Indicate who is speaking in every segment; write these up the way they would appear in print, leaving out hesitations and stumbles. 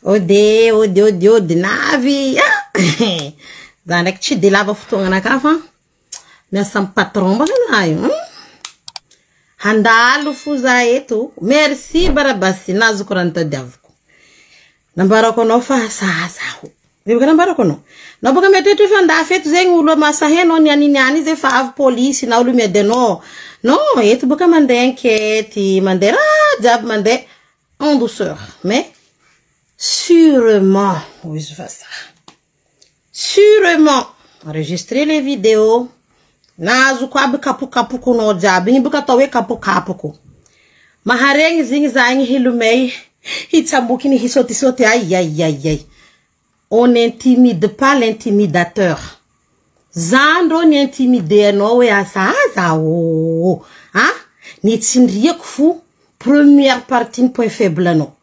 Speaker 1: Ode navy. Zany tsy de lava fotoagna anaka fa miasa patron baka io. Handalo fo za eto. Merci Barabasi nazuko rantadiaviko. Nambarako anao fa sazaho. Bibaka nambarako anao. Na baka metete fa ndafeto zegny olo masaheno ni aniniani ze fa avy police na olo miadenao. Non, eto baka mande enquête, mande jab mande en douceur, mais sûrement, oui, je fais ça. Sûrement, enregistrer les vidéos. Nazu kwa kapu kuno jabi, nibuka tawe kapu. Mahareng zing zang hilumei, hitambuki ni hisoti aïe. On n'intimide pas l'intimidateur. Zandro ni intimide no we asaza o. Hein? Ni tindriek fu première partie point faible no.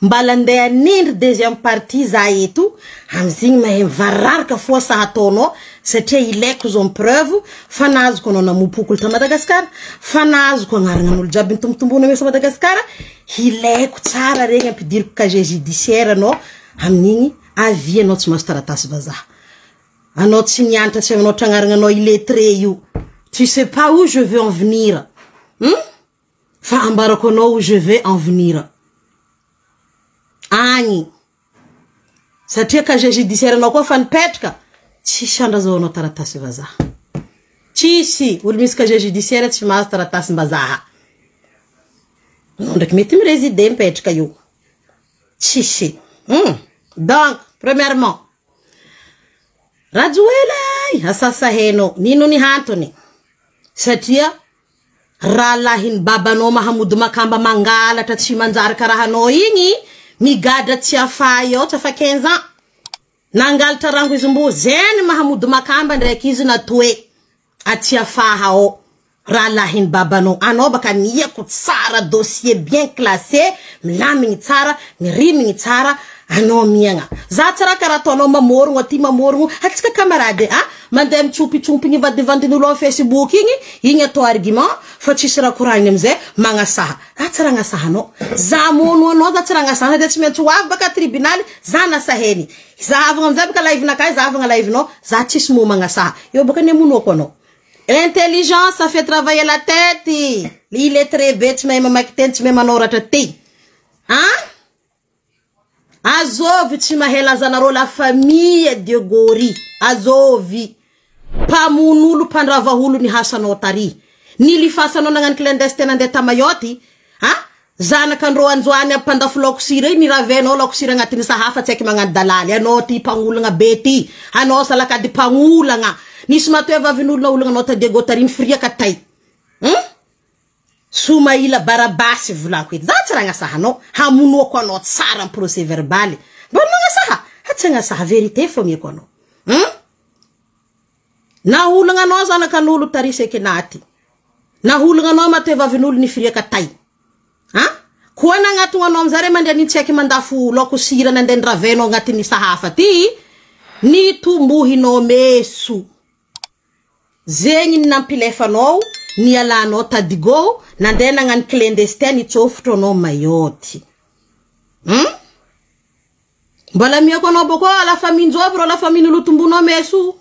Speaker 1: Mbalande nindre deuxième partie za etu amzing ma varar ka fo sa hatono satria ileko zon preuve fanazo kono na mupukul ta Madagascar fanazo ko ngarnganul jabi tumtumbuna me sa Madagascar ileko tsara regny ampidir ka judiciaire no aminigny avie no tsy mastaratas vazaha anao tsy nianta tsy anao trangarnganao illettré io tu sais pas où je veux en venir fa ambarako no où je vais en venir Ani. Satria ka judiciaire na ko fan petka. Tsy shandra zo no taratasy vazaha. Tsisy olo misy ka judiciaire tsy mahazo taratasy mbazaha. Ndraiky mety mireside mipetraka io. Tsisy. Donc, premièrement, Rajuele asasaheno nino ni hantoni. Satria ralahin babano Mahamudu Makamba mangala ta tsy manjary karahanao igny. Migada tsy afa yo tsy afa 15 ans nangalatra rango izy mbo zeny Mahamudu Makamba ndraiky izy natoe aty afa hao ralahin babano anao baka nieko tsara dossier bien classé milamigny tsara mirimigny tsara anao miagna za tsara karatonao mamorogno aty mamorogno atsika camarade mandem chupi-chumpigny vadivandin'olo am Facebook igny atao argument fa tsisy raha koragny amizay magnasaha tsara agnasahanao za mono anao za tsara agnasaha de tsy maintsy hoavy baka tribunal za nasaheny za avagna amizay baka live nakay za avagna live nao za tsisy mo magnasaha eo baka ne monoko anao intelligence ça fait travailler la tête il est très bête tsy mahay mamaky teny tsy mahay manoratra ty Azovy tsy mahela zanaro la famille de Gori azovy pamunulu pandravahulu ni hasanao tari nilifasanao nagnano clandestine ande tamayoti zanakandro anjoany apandafo lokosira ni ravenao lokosira agnatiny sahafa tsy aiky magnano dalali anao ty pagnolagna be ty anao salakady pagnolagna nisy matoe vavin'olona olagna anao ta Diego tari mifriaka tay Sumaila Barabasi volako za tsara agnasahanao hamonoako anao tsara procès verbal mba magnasaha hatsy agnasaha vérité fo mieko anao na olagna anao zanakan'olo tarisy ekenaty na olagna anao matoe vavin'olo nifriaka tay koa nagnatogna anao amizare mandriany tsy aiky mandafo lokosira nande ndravenao agnatin'ny sahafa ty ni tombohinao meso zegny nampilefanao ni alanao tadigo nande nagnano clandestin ni tsofotro anao mayoty mbala mieko anao boko la famille njovro la famille lutumbunao meso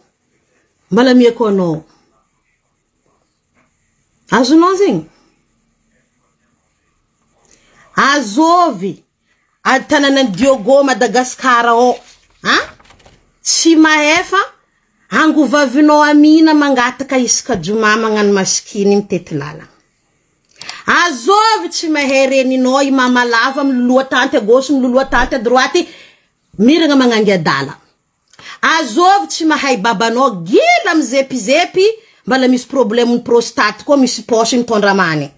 Speaker 1: mbala mieko anao azonao zegny azovy atanana Diogo Madagascar o tsy mahefa angovavinao amina mangataka isaka juma magnano maskiny mitety lala azovy tsy mahay reninao i mama lava miloloha tante à gauche miloloha tante à droite miragna magnangy adala azovy tsy mahay babanao gila mizepizepi mbala misy problème ny prostate koa misy poche mitondra many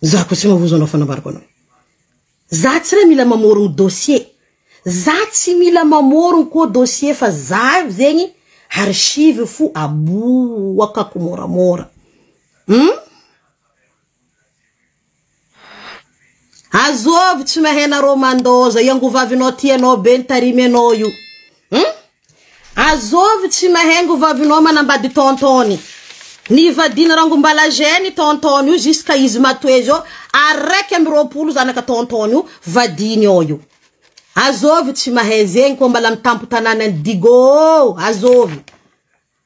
Speaker 1: za ko tsy mavozo anao fanambarako anao za tsy raha mila mamorogno dossier za tsy mila mamorogno koa dossier fa za zegny archive fo aboaka ko moramora azovy tsy mahena romandoza iangovavinao tianao be nitarimy anao io azovy tsy mahengo vavinao manambady tontony Ni vadina rangu mbala jeni tontonyu jusqu'à izy matoezo areke mropulu zanaka tontonyu vadini oyo. Azovi tsy mahezeng ko mbala mitampo tanana digo azovi.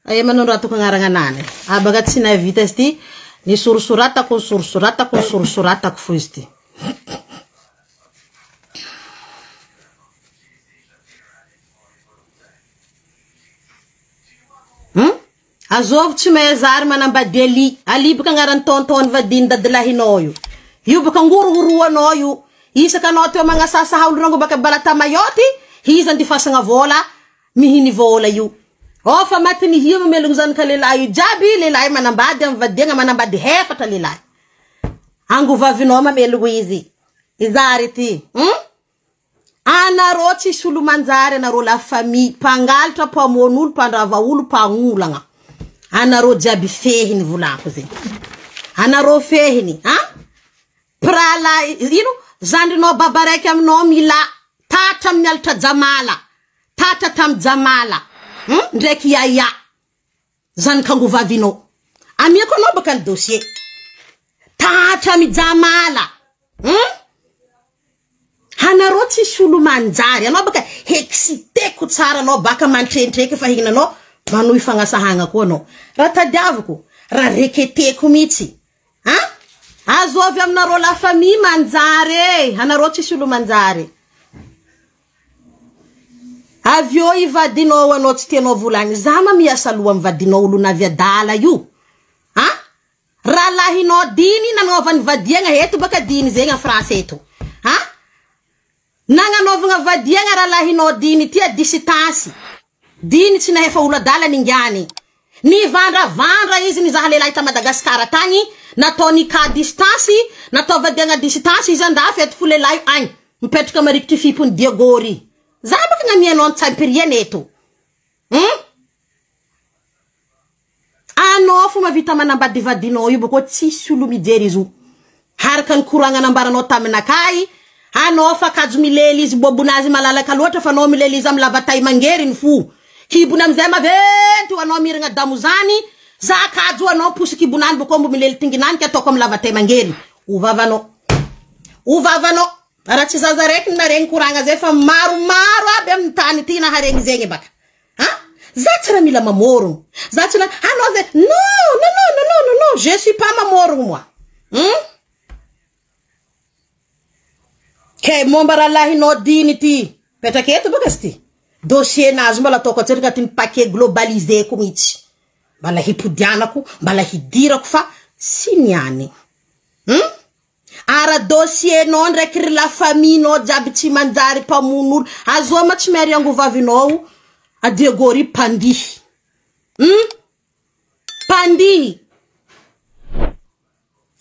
Speaker 1: Ay manonrato kangaranganane. Abaga tsy na vita sti ni sursurata ko fuisti. Azov tsy mezar manambadeli ali baka ngaran tonton vadin dadlahinao yu baka ngururuanao yu isa kanao to mga sasahawlo rango baka balata mayoti hiza ndi fasanga vola mihini vola yu ofa matini hiyo melung zan kalelay jabi lelay manambadi am vadenga manambadi hefata lelay angu vavino mamelu izi izariti ana roti sulu manzare na ro la famille pangaltra pa monul pandrava ulu pangulanga ana ro jabi fehini vulako zi ana ro fehini prala ino zandi no babareke am no mila tata mnyalta jamala tata tam jamala ndreki ya zan kangu vavino amia ko no bakan dossier tata mi jamala hana roti sulu manjari ano baka hexite ko tsara no baka mantrentreke fa hina no manu ifangasahanga ko no ratadiavko ra rekete ko mitsi azovy amna ro la famille manjare hana roti sulu manjare avio ivadino wano tsteno vulani zama miasa lu am vadino ulu na via dala yu ra lahino dini na novan vadienga hetu baka dini zenga fraseto nanga novanga vadienga ra lahino dini tia distance dini tsina hefa ula dala ningiani ni vandra izi ni zahale laita Madagascar tani na toni ka distance na to vadienga distance izanda fet fule lai an mpetuka mariktifi pun diogori zabaka ngamia non tsampiriene eto anofu mavita manambadi vadino yubo ko tsisulu mijerizu harkan kuranga nambara no tamna kai anofa kazumileli zibobunazi malala kalota fa no mileli zam lavatai mangerin fu kibuna mzema ventu ano miringa damuzani zakaju ano pusi kibunan bokombo mileli tinginan ka tokom lavatai mangeri uvavano arachi zazarek na ren kuranga zefa maru abe mtani tina harengi zenye baka zatira mila mamoru zatira anoze no je suis pas mamoru moi ke mombara lahi no diniti peta ketu bagasti dossier nazo mbala toko tserika tin paquet globalisé kumiti bala hipudiana ku bala hidira ku fa sinyani ara dossier non rekri la famille no jabiti manjari pa munur azoma chimeri yangu vavino a diegori pandi pandi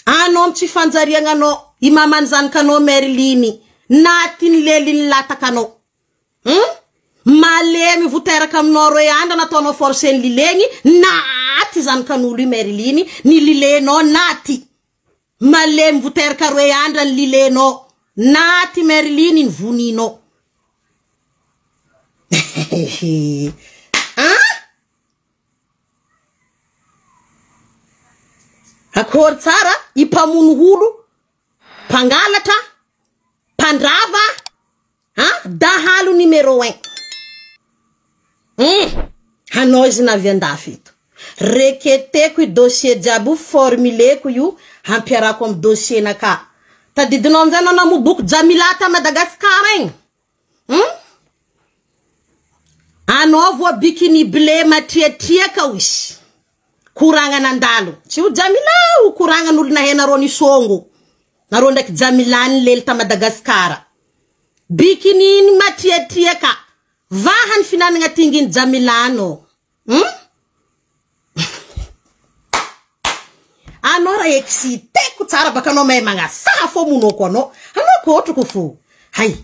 Speaker 1: anom ti fanzari ngano imaman zan kano merilini natin lelin lata kano malemi vutera kam noro yanda na tono force lilengi nati zan kanu li merilini ni lileno nati malem vutera karo yanda lileno nati merilini vunino akor tsara ipamunhulu pangalata pandrava dahalu numero 1 hanoizy na viandafito rekete ku dossier jabu formulé ku yu hampiarako am dossier naka tadidino amzano na mubuku jamilata Madagascar anovo bikini ble matietia kawis kuranga nandalo ci jamila kuranga nulna hena roni songo na ronda jamilani lelta Madagascar bikini ni matietia ka vahan finani ngatingin jamilano anora excite kutsara bakano me manga safo muno kono hanoko otukufu hai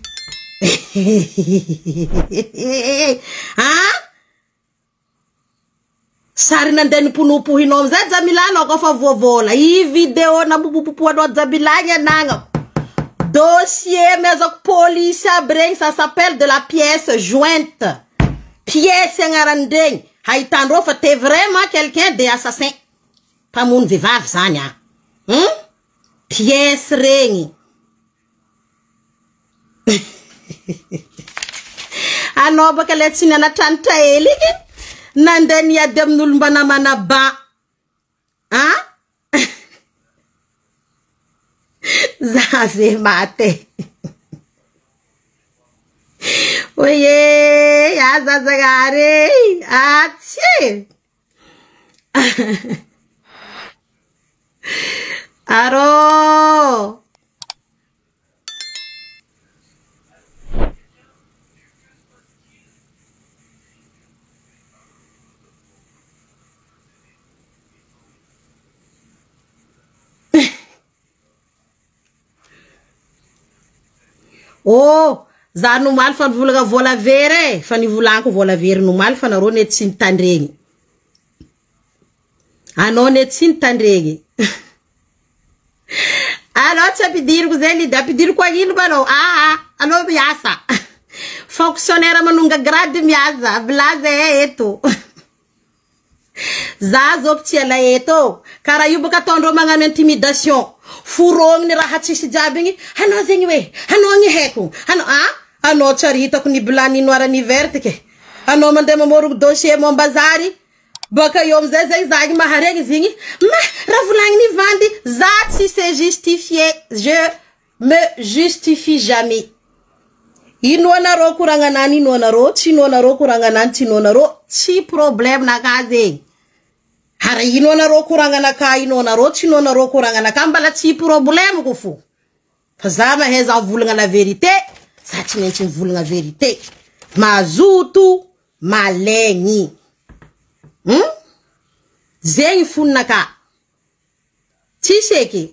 Speaker 1: sari nandeni punupu hinom za jamilano ko fa vovola i video na bubupu do jabilanya nanga dossier maison police bring ça s'appelle de la pièce jointe pièce ngarandeng haitandro fa t'es vraiment quelqu'un d'assassin Mpamono vehivavy zany a. Pièce regny. Anao baka le tsy nianatranotra hely iki nandeha niady amin'olo mba namana ba. Zaze mate. Oye, azazagare. Atsi. Aro. Oh, za nomaly fa nivolagna vola very fa nivolanko vola very nomaly fa nareo nety tsy nitandregny. Anao nety tsy nitandregny. Anao tsy ampidiriko zay lidy ampidiriko ino banao? Anao miasa. Fonctionnaire manonga grade miasa, blaza eto. Za zao tsy ala eto. Kara io baka ataondreo magnano intimidation. Furong ni raha tsisy jiaby igny. Anao zegny we, anao gny haiko. Anao tsary hitako ni blani noir ni verte ke. Anao mandeha mamorogno dossier mo ambazary. Baka io amizay zay za igny maharegny zigny. Raha volagny ni vandy, za tsy se justifier. Je me justifie jamais. Ino anareo koragnanany, ino anareo, tsy ino anareo koragnanany, tsy ino anareo, tsy problème naka zegny. Hara ino anareo koragnanaka, ino anareo, tsy ino anareo koragnanaka, mbala tsy problème ko fo. Fa za mahay za volagna la vérité, za tsy maintsy mivolagna vérité. Mazoto, malegny. Zegny fonaka. Tsy seky.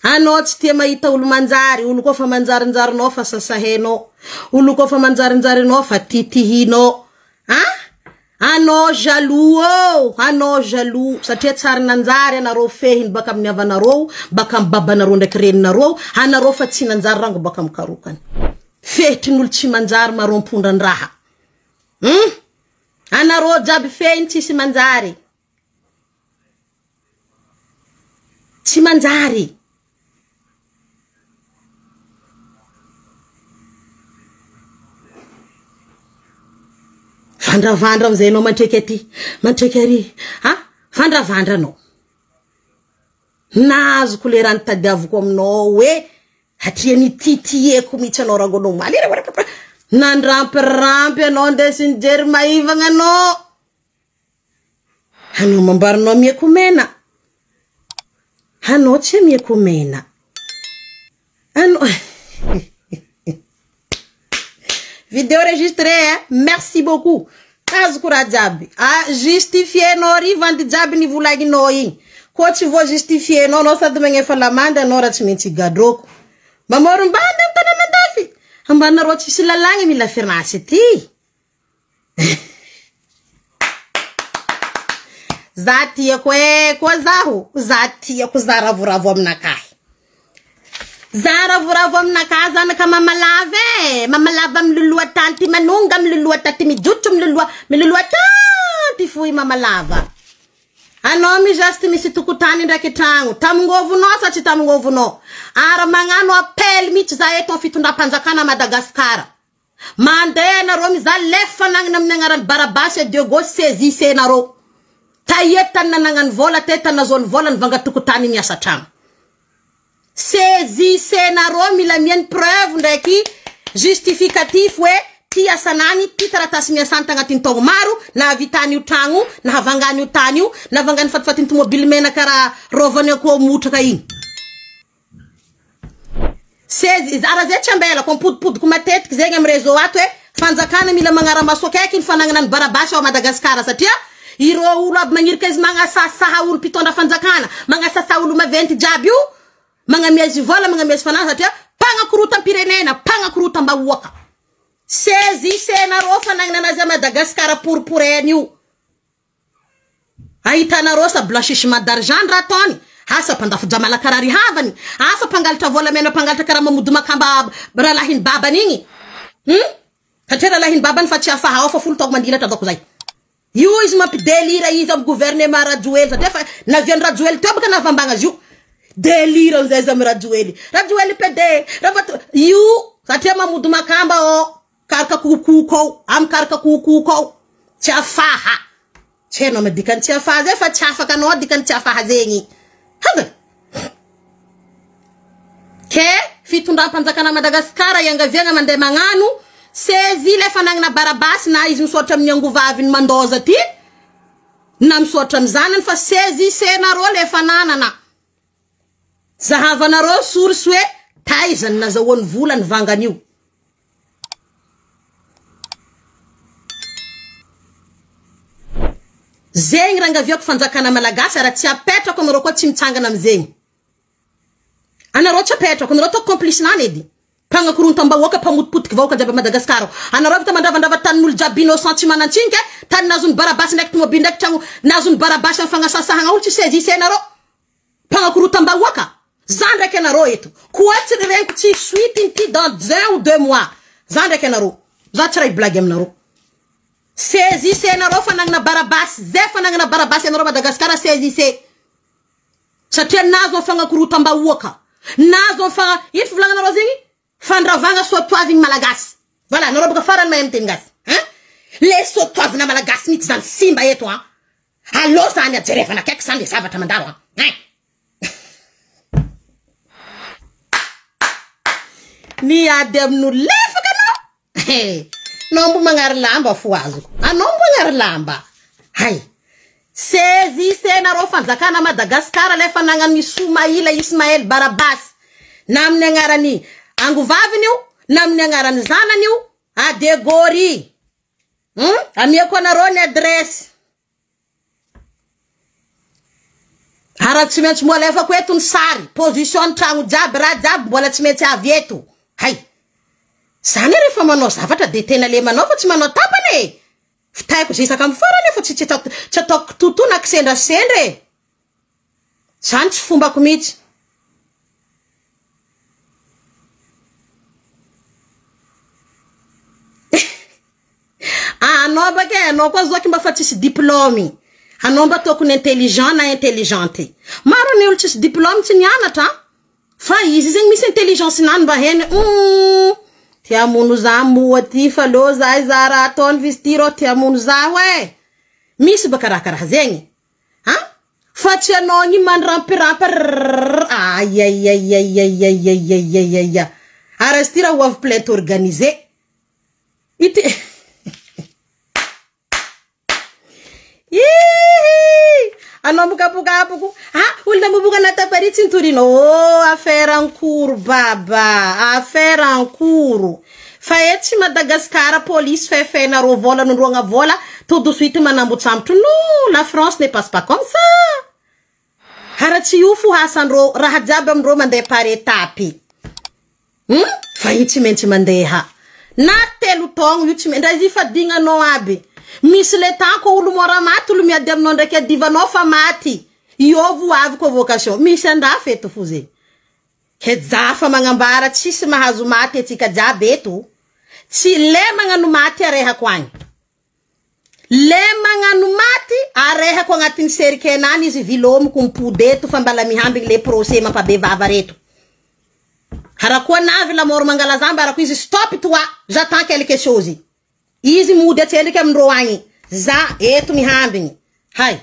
Speaker 1: Anao tsy tia mahita olo manjary, olo koa fa manjarinjarinao fa sasahenao, olo koa fa manjarinjarinao fa titihinao. Anao jaloux oh, anao jaloux satria tsara nanjary anareo fehiny baka amin'ny avanareo, baka amin'ny babanareo ndraiky reninareo, anareo fa tsy nanjary rango baka amin'ny karokany. Fehitrin'olo tsy manjary marompondran-draha. Anareo jiaby fehiny tsisy manjary. Tsy manjary. Vandravandra amizay anao mantreky aty, mantreky ary. Vandravandra anao. Nazo kolerany tadiaviko aminao hoe hatria nititieko mihitsy anao rangonao maly. Nandrampirampy anao ndesy nijery maivagna anao. Anao mambarinao miakomena. Anao tsy miakomena. Anao... Vidéo enregistrée, merci beaucoup. Kazo kura jabi. Justifier no ri vandi jabi ni vulagi no ing. Ko tsy vo justifier no sady magnefa lamanda no ra tsy maintsy gadroko. Mamoro mbanda tanana dafi. Ambana ro tsy silalangi mila firnase ty. Zati ya kwa zaho, zati ya kuzaravuravo aminakahi. Zara vuravo aminakaza na kama mamalave, mamalava mlulua tanti manunga mlulua tati mijuchu mlulua tanti fui mamalava. Ano mi just mi situkutani ndaki tangu, tamungovu no sa chi tamungovu no. Ara mangano apel mi chiza eto fitunda panjakana Madagascar. Mande na ro mi za lefa nang namnangaran barabasya diogo sezi se na ro. Tayetan na nangan vola teta na zon vola nvanga tukutani niya sa tangu. Sezi senaro mila mien preuve ndaki justificatif we tia sanani titaratas mia santa ngatin tong maru na vitani utangu na havangani utaniu na vangani fatfatin tumobile mena kara rovane ko mutra ing sezi araze chambela kom put kumatet kizenge mrezo atwe fanzakana mila mangara masokekin fananganan barabasha wa Madagascar satia iro ulo ab mangirkez manga sasa ul pitonda fanzakana manga sasa ulu maventi jabiu manga miezi vola manga miezi fanasa tia panga kuruta Pirenena panga kuruta mbawaka sezi sena rofa nangna za Madagascar purpureniu aita na rosa blanchissement d'argent ratoni hasa pandafu jamala karari havani hasa pangalta vola mena pangalta karama muduma kamba bralahin baba ningi katera lahin baba nfatia fa hawa fa full tok mandila tadoko zai io izy mampidelira izy am gouvernement Rajoely satria fa naviany Rajoely teo baka navambagna azy io delira amizay izy amy Rajoely PD io satria mamody makamba o karaka kokoko am karaka kokoko tsy afaha tsy hainao madikany tsy afaha zay fa tsy afaka anao dikany tsy afaha zegny hanga ke fitondram-panjakana Madagasikara iangaviagna mandeha magnano sezi le fanagnana Barabasy na izy misotra amin'ny angovaviny mandoza ty na misotra amin'ny zanany fa sezi senarô le fananana zahavanarô source hoe taizany nazahoany vola ny vangan'io zegny rangaviako fanjakana malagasy raha tsy apetrako anarô koa tsy mitsangana amizegny anarô tsy apetrako anarô to complice nany edy pagnakorontam-bahoaka pamotipotiky vahoaka jiaby Madagasikara anarô vita mandravandrava tanin'olo jiaby innocent tsy manantsinka tany nazony Barabasy ndraiky tomobily ndraiky tragno nazony Barabasy amin'ny fagnasasahagna olo tsy saisissy anarô pagnakorontam-bahoaka za ndraiky anarô eto koa tsy reniko tsy suite inty dans 1 ou 2 mois za ndraiky anarô za tsy raha blague aminarô saisissy anarô fanagnana Barabasy zay fanagnana Barabasy anarô Madagasikara saisissy satria nazo fagnakorontam-bahoaka nazo fa ito volagnanarô zegny fandravagna soatoavigny malagasy voilà anarô baka farany mahay miteny gasy le soatoavina malagasy mihitsy zany simba eto alô zany ajerevana akaiky zany le zavatra mandalo miady amin'olo lefaka anao nao mbo magnary lamba fo azoko anao mbo magnary lamba hay saisissy anarô fanjakana Madagasikara le fanagnan'ny Soumaïla Ismaël Barabasy na amin'ny agnarany angovaviny io na amin'ny agnarany zanany io adegori amiako anarô ny adresse ara tsy maintsy mbola efako eto ny sary position tragno jiaby raha jiaby mbola tsy maintsy avy eto hay zany rehefa manao zavatra de tena le manao fa tsy manao tapany fitaiko zisaka amin'ny farany fa tsy ataoko tontona kisendrasendre zany tsy fombako mihitsy anao bake anao koa zoky mba fa tsisy diplôme anao mba tokony intelligent na intelligente maro ny olo tsisy diplôme tsy nianatra fa izy zegny misy intelligence nany mba heny tiamono za moa ty fa lo za za raha ataony vizy ty rô tiamono za hoe misy baka raha karaha zegny fa tsy anao ny mandrampirampa aïe arazy ty raha ho avy plainte organisé ity anao mokapokapoko olona moboka nataparitsy ntorino affaire ankoro baba affaire ankoro fa eto tsy Madagasikara police fefenarô vola nondroagna vola tout de suite manambotsambotra non la France ne passe pas comme ça hara tsy io fo hasandrô raha jiaby amindrô mandeha par étape fa io tsy maintsy mandeha na telo taogno io tsy maintsy izy fadignanao aby misy le temps ko olo mora maty olo miady aminao ndraiky adivanao fa maty io voavy convocation misy andafy eto fo zegny ke zafa magnambara tsisy mahazo maty atsika jiaby eto tsy le magnano maty arehako agny le magnano maty arehako agnatin'ny serikenany izy vilomiko mipody eto fa mbala mihambigny le procès mampabevava reto harakoa navy la moro mangalazamba arako izy stop toi j'attends quelque chose izy mody atsendriky amindrô agny za eto mihambigny hay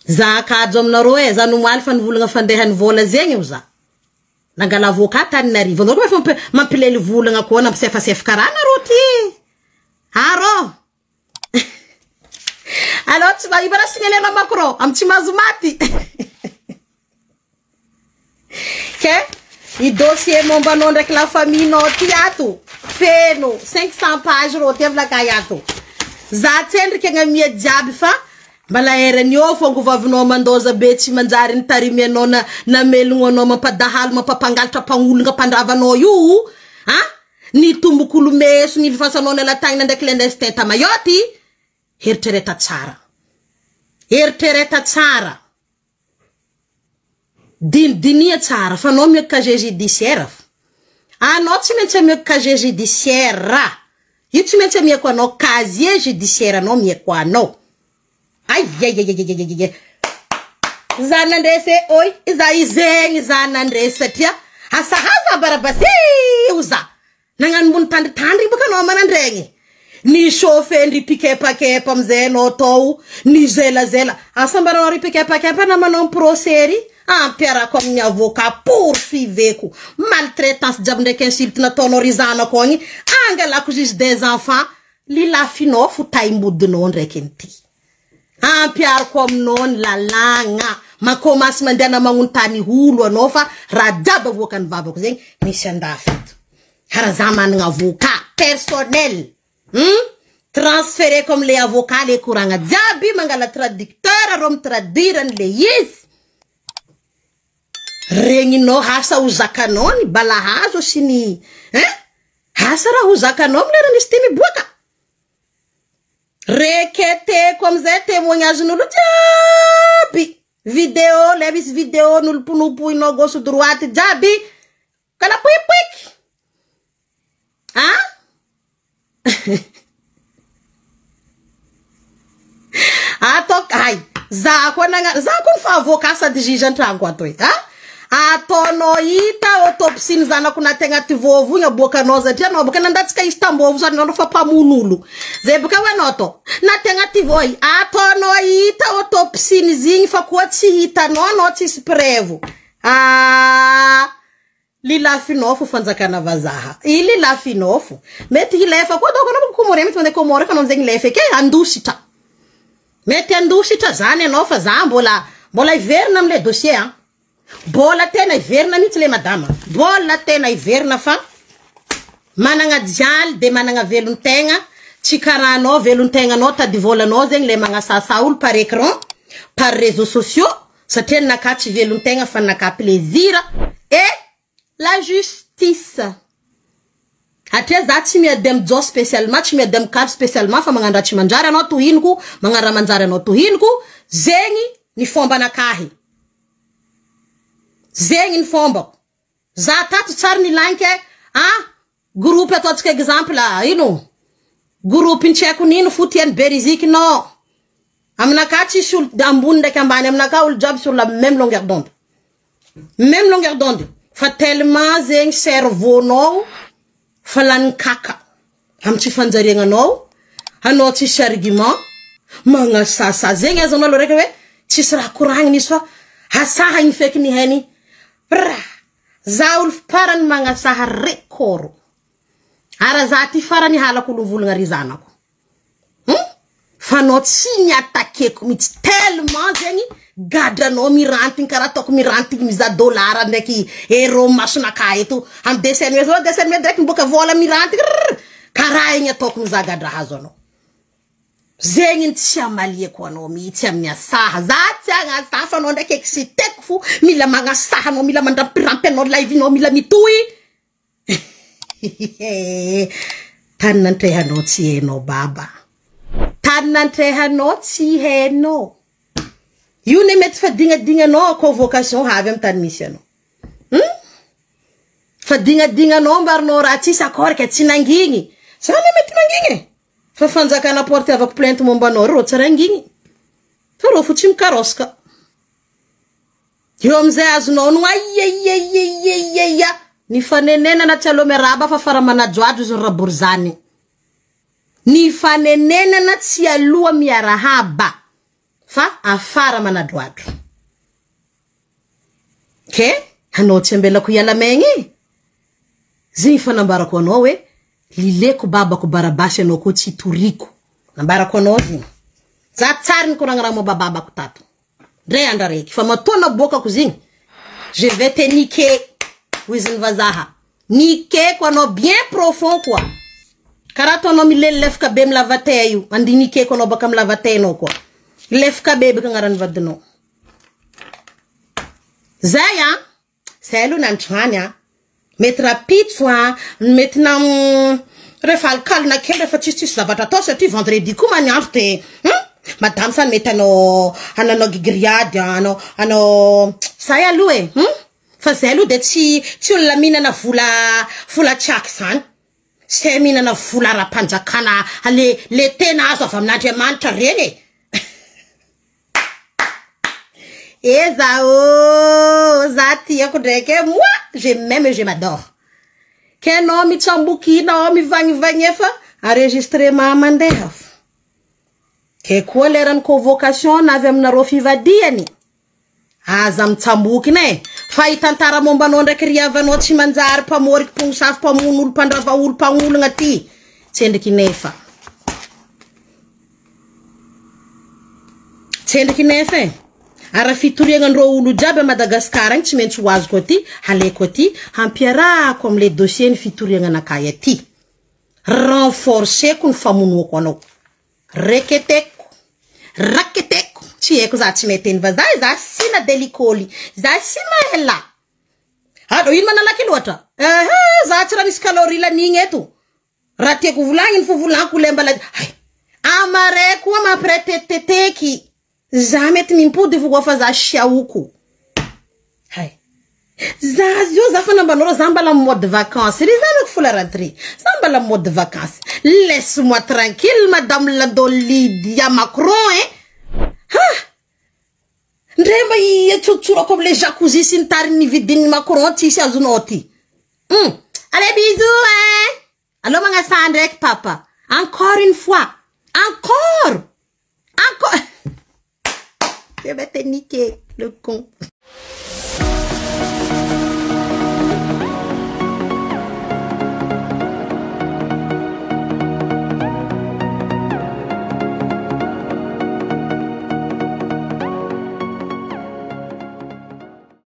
Speaker 1: za kajo aminarô za nomaly fa nivolagna fandehany vola zegny io za nangala avocat tany narivo anarô fa mampilely volagna koa nampisefasefaka karaha narô ty arô alors tsy va ibara signalera Macron am tsy mahazo maty ke i dossier mombanao ndraiky la famille nao ty ato feno 500 page rô ty avlaka yato za tsendriky agnamia jiaby fa mbala erany io fô ngovavinao mandoza be tsy manjary nitarimy anao na melogno anao mampadahalo mampapangalatra mpagnologna mpandravanao io ny tombokolo meso ny fasanao nelatanina ndraiky le destin tamayoty heritrereta tsara dinia tsara fa anao miaka casier judiciaire anao tsy maintsy miaka casier judiciaire Itu mete mie kwa no casier judiciaire no mie kwa no. Ai Zanandrese oi, izaizengi zanandrese tia. Hasahaza barabasi uza. Nangan mun tandri buka no manandrengi. Ni chauffeur ndi pikepa mzee no tou, ni zela. Asambara ori pikepa na manon procéri. Ampera comme ni avocat poursuiveku. Maltraitance jabne kinsilte na tonorizana koni. Angela ku juge des enfants. Li la fino fu taimbudu no rekenti. Ampera comme non la langa. Makomas mandana manguntani hulu anofa. Radaba vokan vava kuzeng. Mishanda fit. Harazaman avocat personnel. Transféré comme les avocats, les courants. Diabi mangala traducteur, rom traduire les yes. Rengino hasa uzakanoni balahazo sini. Hasara uzakanom le restimi buaka. Rekete comme ze témoignage nulu diabi. Vidéo, levis vidéo nul punupu ino gosu droite diabi. Kala puik. Atok ai zakon fa avocat sa juge ntrango atoi atono ita autopsie zana kuna tenga tivovu nya boka noza tia no boka nandatsika Istanbul zana no fa pamunulu zebuka wenoto na tenga tivoi atono ita autopsie zingi fa kwatsi ita no tisprevu Lila finofu fanza kana vazaha. Ili la finofu. Meti hilefa kwa dogo na kumore meti wende kumore kanon zengi lefe ke andushita. Meti andushita zane nofa zambola. Bola iverna mle dossier. Bola tena iverna mitile madama. Bola tena iverna fa. Mananga djal de mananga veluntenga. Chikarano veluntenga nota di vola no zengi le manga sasaul par écran. Par réseaux sociaux. Sa tena kachi veluntenga fa naka plaisir. Et la justice. Ate zati mi dem jo spécialement, mi dem card spécialement fa manganda chi manjara no tuhinku, mangara manjara no tuhinku, zengi ni fomba na kahi. Zengi ni fomba. Zata tu tsar ni lanke, groupe to exemple groupe ncheku ninu futien beriziki no. Amna kachi sul dambunda kambane amna ka ul job sur la même longueur d'onde. Même longueur d'onde. Fa tellement zeng cerveau no falan kaka amchi fanzarenga no hano ti argument manga sasa zeng azono lo rekewe ti sra kurang ni so hasaha in fek ni heni zaul paran manga saha rekoro ara zati farani hala ko luvul ngarizana ko fanot sinya attaquer comme tellement zengi gada no miranting karatok miranting miza dollar ndeki ero masuna kaitu am desen me direct mboka vola miranting karai nya tok miza gada hazono zengin tiamalie ko no mi tiamnya saha zatya nga safa no ndeke xitekfu mila manga saha no mila manda prampe no live no mila mitui tanante hanoti no baba tanante hanoti he no. You ne met fa dinga no convocation have tan mission. Fa dinga no bar no rati sa kor ke tinangingi. Sa ne met nangingi. Fa fanza kana porte avec plainte mon banor ro tsarangingi. Fa ro fuchim karoska. Yom ze azno no ya. Ni fanenena na telo meraba fa faramana jwadu zo raburzani. Ni fanenena na tsialua miarahaba. Fa afara manadwatu. Ke? Hano tembela kuyala mengi. Zinfa nambara konowe. Lile kubaba kubarabashe no kuchi turiku. Nambara konozi. Zatari nkurangara mo bababa kutatu. Dre andareki. Fa matona boka kuzing. Je vais te niquer. Wizin vazaha. Niquer kwa no bien profond kwa. Karato no mile lefka bem lavateyu. Andi niquer kwa no bakam lavateyu no kwa. Lefka bebe kangaran vadno. Zaya, selu nanchanya, metra pizza, metna refal kal na kende fatistis la vatato se tu vendredi kumanyarte. Madame san metano anano grillade ano saya lue. Fa selu de ti la mina na fula chaksan. semina na fulara panjakana le tena azo avy amin'Andriamanitra regny. Eza za tiako ndraiky moi je m'aime et je m'adore. Kenao mitsambokinao mivagnivaigny efa enregistrement mandeha. Ke koa lerany convocation navy aminareo fivadiany. Aza mitsambokina e. Fa hitantara mombanao ndraiky riavanao tsy manjary mpamoriky mpamosafy mpamono olo mpandrava olo mpagnolagna ty. Tsendriky nefa. Tsendriky nefa e. Ara fitoriagnandreo olo jiaby à Madagascar agny tsy maintsy ho azoko aty, haleko aty, hampiarahako amle dossier ny fitoriagnanakay aty. Renforceko ny famonoako anao. Reketeko. Raketeko. Tsy eko za tsy meteny va za sina delikôly. Za si mahela. Ado ino manalaky loatra? Za tsy raha misy calorie lanigny eto. Raha tiako volagny ny fovolanko lemba la. Amare koa mampireteteteky. Za mety mimpody voa fa za shiaoko. Hay. Za zio za fa nambanoro za mbala mode de vacances. Rizana kufula rentrée. Za mbala mode de vacances. Laisse-moi tranquille, madame la Lydia Macron, Ndremba tsura comme les jacuzzi sin tarini vidini Macron ti si azunoti. Allez bisous Allô manga sandrek papa. Encore une fois. Encore. Tu vas te niquer le con.